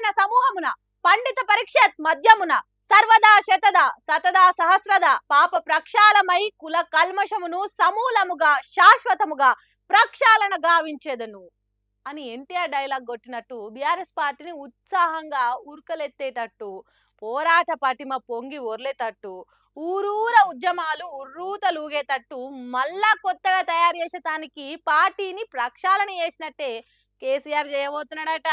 పాడిన సమూహమున పండిత పరీక్షత్ మధ్యమున సర్వదా శతదా సతదా సహస్రద పాప ప్రక్షాళమై కుల కల్మషమును సమూలముగా శాశ్వతముగా ప్రక్షాళన గావించేదను అని ఎన్టీఆర్ డైలాగ్ కొట్టినట్టు బీఆర్ఎస్ పార్టీని ఉత్సాహంగా ఉరకలెత్తేటట్టు పోరాట పటిమ పొంగి ఒర్లేటట్టు ఊరూర ఉద్యమాలు ఉర్రూతలూగేటట్టు మళ్ళా కొత్తగా తయారు చేసేదానికి పార్టీని ప్రక్షాళన చేసినట్టే కేసీఆర్ చేయబోతున్నాడట.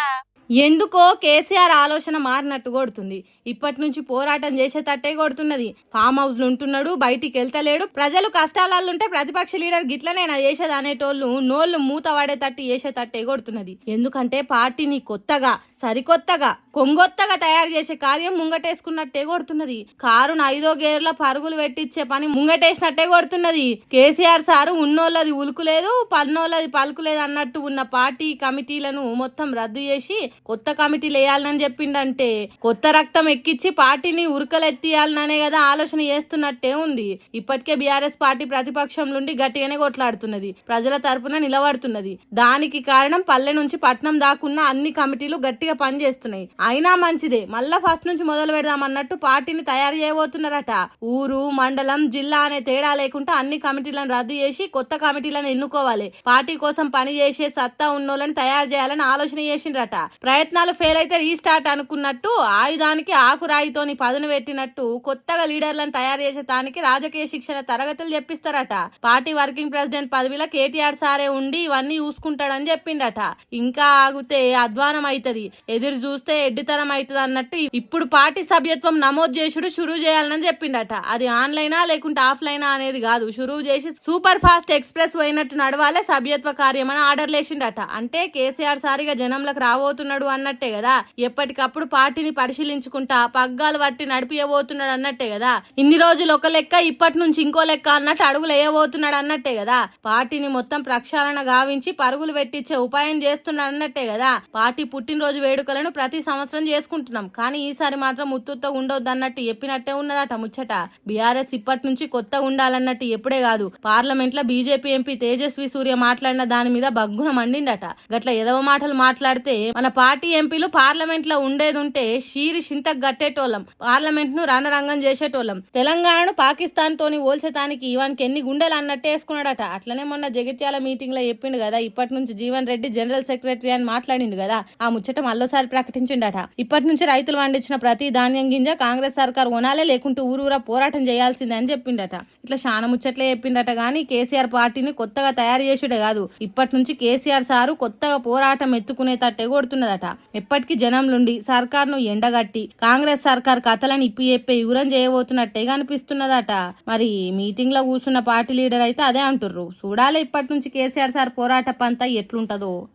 ఎందుకో కేసీఆర్ ఆలోచన మారినట్టు కొడుతుంది. ఇప్పటి నుంచి పోరాటం చేసేటట్టే కొడుతున్నది. ఫామ్ హౌస్లు ఉంటున్నాడు, బయటికి వెళ్తలేడు. ప్రజలు కష్టాలల్లుంటే ప్రతిపక్ష లీడర్ గిట్లనేనా చేసేది అనేటోళ్ళు నోళ్లు మూత పడేటట్టు చేసేటట్టే కొడుతున్నది. ఎందుకంటే పార్టీని కొత్తగా సరికొత్తగా కొంగొత్తగా తయారు చేసే కార్యం ముంగటేసుకున్నట్టే కొడుతున్నది. కారును 5వ గేర్ల పరుగులు పెట్టించే పని ముంగటేసినట్టే కొడుతున్నది. కేసీఆర్ సారు ఉన్నోళ్ళది ఉలుకులేదు, పన్నోళ్ళది పలుకులేదు అన్నట్టు ఉన్న పార్టీ కమిటీలను మొత్తం రద్దు చేసి కొత్త కమిటీలు వేయాలని చెప్పిండంటే కొత్త రక్తం ఎక్కించి పార్టీని ఉరకలెత్తియాలనే కదా ఆలోచన చేస్తున్నట్టే ఉంది. ఇప్పటికే బీఆర్ఎస్ పార్టీ ప్రతిపక్షం నుండి గట్టిగానే కొట్లాడుతున్నది, ప్రజల తరపున నిలబడుతున్నది. దానికి కారణం పల్లె నుంచి పట్నం దాకున్న అన్ని కమిటీలు గట్టిగా పనిచేస్తున్నాయి. అయినా మంచిదే, మళ్ళా ఫస్ట్ నుంచి మొదలు పెడదామన్నట్టు పార్టీని తయారు చేయబోతున్నారట. ఊరు మండలం జిల్లా అనే తేడా లేకుండా అన్ని కమిటీలను రద్దు చేసి కొత్త కమిటీలను ఎన్నుకోవాలి. పార్టీ కోసం పని చేసే సత్తా ఉన్నోళ్ళని తయారు చేయాలని ఆలోచన చేసిండ్రట. ప్రయత్నాలు ఫెయిల్ అయితే రీస్టార్ట్ అనుకున్నట్టు ఆయుధానికి ఆకురాయితోని పదును పెట్టినట్టు కొత్తగా లీడర్లను తయారు చేసేదానికి రాజకీయ శిక్షణ తరగతులు చెప్పిస్తారట. పార్టీ వర్కింగ్ ప్రెసిడెంట్ పదవిలో కేటీఆర్ సారే ఉండి ఇవన్నీ చూసుకుంటాడని చెప్పిండట. ఇంకా ఆగితే అధ్వానం అవుతుంది, ఎదురు చూస్తే ఎడ్డితనం అవుతుంది అన్నట్టు ఇప్పుడు పార్టీ సభ్యత్వం నమోదు చేసుడు షురూ చేయాలని చెప్పిండట. అది ఆన్లైనా లేకుంటే ఆఫ్లైనా అనేది కాదు, షురూ చేసి సూపర్ ఫాస్ట్ ఎక్స్ప్రెస్ పోయినట్టు నడవాలే సభ్యత్వ కార్యం అని ఆర్డర్ లేచిండట. అంటే కేసీఆర్ సారిగా జనంలోకి రాబోతున్నాడు అన్నట్టే కదా. ఎప్పటికప్పుడు పార్టీని పరిశీలించుకుంటా పగ్గాలు పట్టి నడిపియబోతున్నాడు అన్నట్టే కదా. ఇన్ని రోజులు ఒక లెక్క, ఇప్పటి నుంచి ఇంకో లెక్క అన్నట్టు అడుగులు వేయబోతున్నాడు అన్నట్టే కదా. పార్టీని మొత్తం ప్రక్షాళన గావించి పరుగులు పెట్టించే ఉపాయం చేస్తున్నాడు అన్నట్టే కదా. పార్టీ పుట్టినరోజు వేడుకలను ప్రతి సంవత్సరం చేసుకుంటున్నాం, కానీ ఈసారి మాత్రం ఉత్తుత్త ఉండొద్దు అన్నట్టు చెప్పినట్టే ఉన్నదట ముచ్చట. బీఆర్ఎస్ ఇప్పటి నుంచి కొత్త ఉండాలన్నట్టు ఎప్పుడే కాదు, పార్లమెంట్ లో బీజేపీ ఎంపీ తేజస్వి సూర్య మాట్లాడిన దాని మీద బగ్గున మండిండట. గట్ల ఎదవ మాటలు మాట్లాడితే మన పార్టీ ఎంపీలు పార్లమెంట్ లో ఉండేదుంటే షీరి చింతకు గట్టేటోళ్ళం, పార్లమెంట్ ను రణరంగం చేసేటోళ్ళం. తెలంగాణను పాకిస్తాన్ తోని ఓల్చేతానికి ఇవానికి ఎన్ని గుండెలు అన్నట్టు వేసుకున్నాడట. అట్లనే మొన్న జగిత్యాల మీటింగ్ లో చెప్పిండు కదా, ఇప్పటి నుంచి జీవన్ రెడ్డి జనరల్ సెక్రటరీ అని మాట్లాడిండు కదా. ఆ ముచ్చట మళ్ళోసారి ప్రకటించిండట. ఇప్పటి నుంచి రైతులు పండించిన ప్రతి ధాన్యం గింజ కాంగ్రెస్ సర్కార్ కొనాలే, లేకుంటూ ఊరూరా పోరాటం చేయాల్సిందే అని చెప్పిండట. ఇట్లా చాలా ముచ్చట్లే చెప్పిండట. గానీ కేసీఆర్ పార్టీని కొత్తగా తయారు చేసుడే కాదు, ఇప్పటి నుంచి కేసీఆర్ సారు కొత్తగా పోరాటం ఎత్తుకునేటట్టే కొడుతున్నదట. ఎప్పటికీ జనంలుండి సర్కార్ను ఎండగట్టి కాంగ్రెస్ సర్కార్ కథలను ఇప్పి చెప్పే యువరం చేయబోతున్నట్టే కనిపిస్తున్నదట. మరి మీటింగ్ లో కూర్చున్న పార్టీ లీడర్ అయితే అదే అంటుర్రు. చూడాలి ఇప్పటి నుంచి కేసీఆర్ సార్ పోరాట పంత ఎట్లుంటదో.